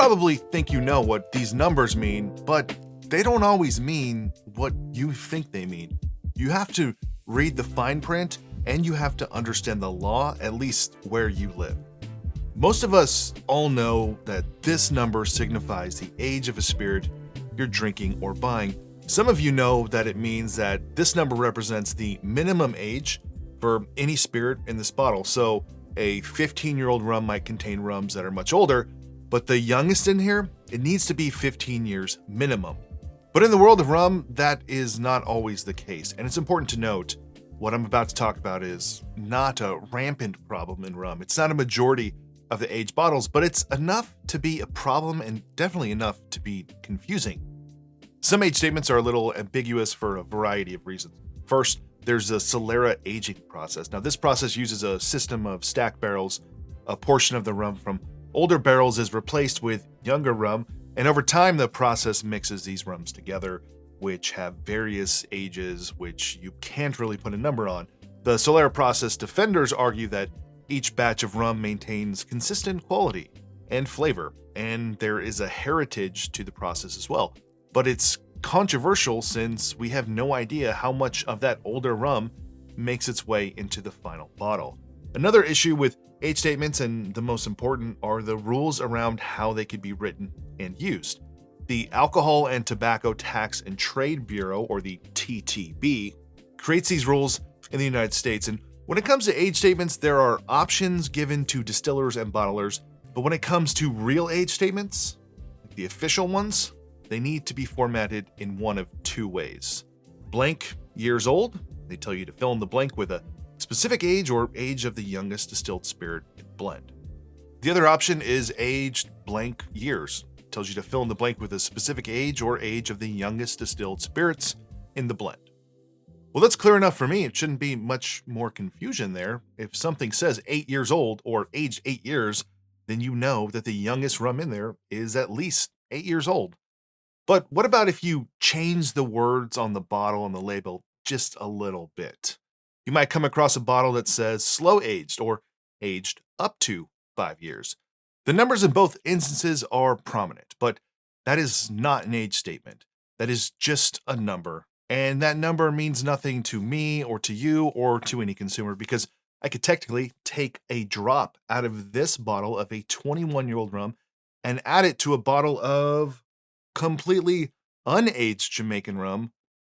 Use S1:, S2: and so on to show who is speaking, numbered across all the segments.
S1: probably think you know what these numbers mean, but they don't always mean what you think they mean. You have to read the fine print and you have to understand the law, at least where you live. Most of us all know that this number signifies the age of a spirit you're drinking or buying. Some of you know that it means that this number represents the minimum age for any spirit in this bottle. So a 15-year-old rum might contain rums that are much older, but the youngest in here, it needs to be 15 years minimum. But in the world of rum, that is not always the case. And it's important to note, what I'm about to talk about is not a rampant problem in rum. It's not a majority of the aged bottles, but it's enough to be a problem and definitely enough to be confusing. Some age statements are a little ambiguous for a variety of reasons. First, there's a Solera aging process. Now, this process uses a system of stacked barrels. A portion of the rum from older barrels is replaced with younger rum, and over time, the process mixes these rums together, which have various ages, which you can't really put a number on. The Solera process defenders argue that each batch of rum maintains consistent quality and flavor, and there is a heritage to the process as well. But it's controversial since we have no idea how much of that older rum makes its way into the final bottle. Another issue with age statements, and the most important, are the rules around how they can be written and used. The Alcohol and Tobacco Tax and Trade Bureau, or the TTB, creates these rules in the United States. And when it comes to age statements, there are options given to distillers and bottlers. But when it comes to real age statements, like the official ones, they need to be formatted in one of two ways. Blank, years old. They tell you to fill in the blank with a specific age or age of the youngest distilled spirit in blend. The other option is aged blank years. It tells you to fill in the blank with a specific age or age of the youngest distilled spirits in the blend. Well, that's clear enough for me. It shouldn't be much more confusion there. If something says 8 years old or aged 8 years, then you know that the youngest rum in there is at least 8 years old. But what about if you change the words on the bottle and the label just a little bit? You might come across a bottle that says slow aged or aged up to 5 years. The numbers in both instances are prominent, but that is not an age statement. That is just a number. And that number means nothing to me or to you or to any consumer, because I could technically take a drop out of this bottle of a 21-year-old rum and add it to a bottle of completely unaged Jamaican rum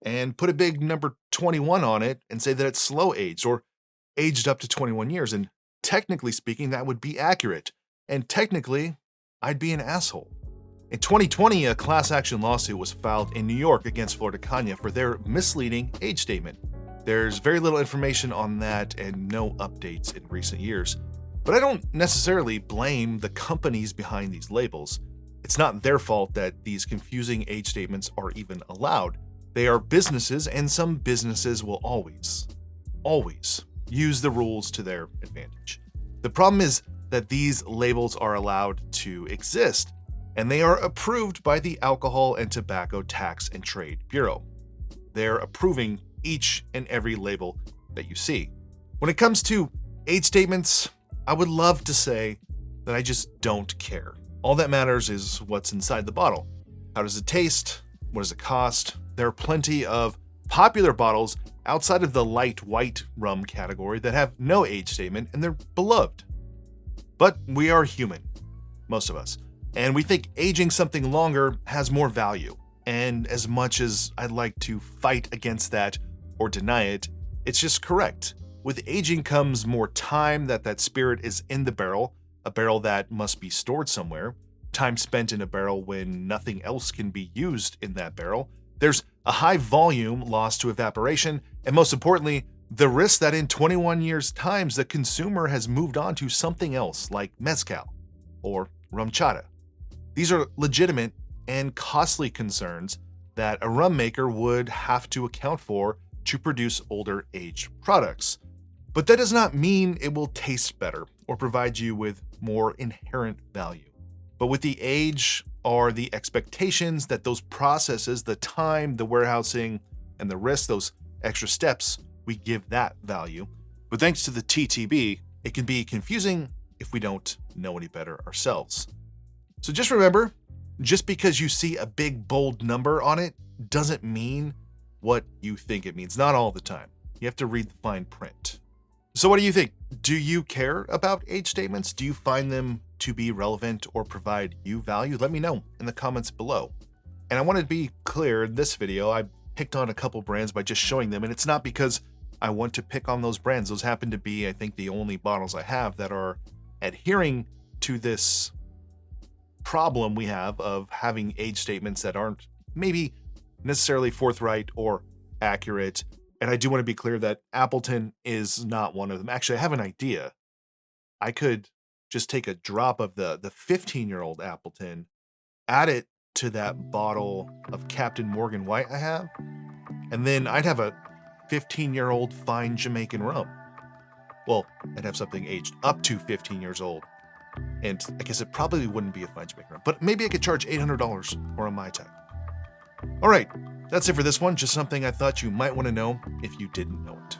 S1: and put a big number 21 on it and say that it's slow aged or aged up to 21 years. And technically speaking, that would be accurate. And technically, I'd be an asshole. In 2020, a class action lawsuit was filed in New York against Florida Caña for their misleading age statement. There's very little information on that and no updates in recent years. But I don't necessarily blame the companies behind these labels. It's not their fault that these confusing age statements are even allowed. They are businesses, and some businesses will always use the rules to their advantage. The problem is that these labels are allowed to exist, and they are approved by the Alcohol and Tobacco Tax and Trade Bureau. They're approving each and every label that you see. When it comes to age statements, I would love to say that I just don't care. All that matters is what's inside the bottle. How does it taste? What does it cost? There are plenty of popular bottles outside of the light white rum category that have no age statement, and they're beloved. But we are human, most of us, and we think aging something longer has more value. And as much as I'd like to fight against that or deny it, it's just correct. With aging comes more time that spirit is in the barrel, a barrel that must be stored somewhere, time spent in a barrel when nothing else can be used in that barrel. There's a high volume lost to evaporation, and most importantly, the risk that in 21 years' time, the consumer has moved on to something else like mezcal or rum chata. These are legitimate and costly concerns that a rum maker would have to account for to produce older aged products. But that does not mean it will taste better or provide you with more inherent value. But with the age are the expectations that those processes, the time, the warehousing, and the risk, those extra steps, we give that value. But thanks to the TTB, it can be confusing if we don't know any better ourselves. So just remember, just because you see a big bold number on it doesn't mean what you think it means. Not all the time. You have to read the fine print. So what do you think? Do you care about age statements? Do you find them to be relevant or provide you value? Let me know in the comments below. And I want to be clear, in this video, I picked on a couple brands by just showing them, and it's not because I want to pick on those brands. Those happen to be, I think, the only bottles I have that are adhering to this problem we have of having age statements that aren't maybe necessarily forthright or accurate. And I do want to be clear that Appleton is not one of them. Actually, I have an idea. I could just take a drop of the 15-year-old Appleton, add it to that bottle of Captain Morgan White I have, and then I'd have a 15-year-old fine Jamaican rum. Well, I'd have something aged up to 15 years old. And I guess it probably wouldn't be a fine Jamaican rum, but maybe I could charge $800 for a Mai Tai. All right, that's it for this one. Just something I thought you might want to know if you didn't know it.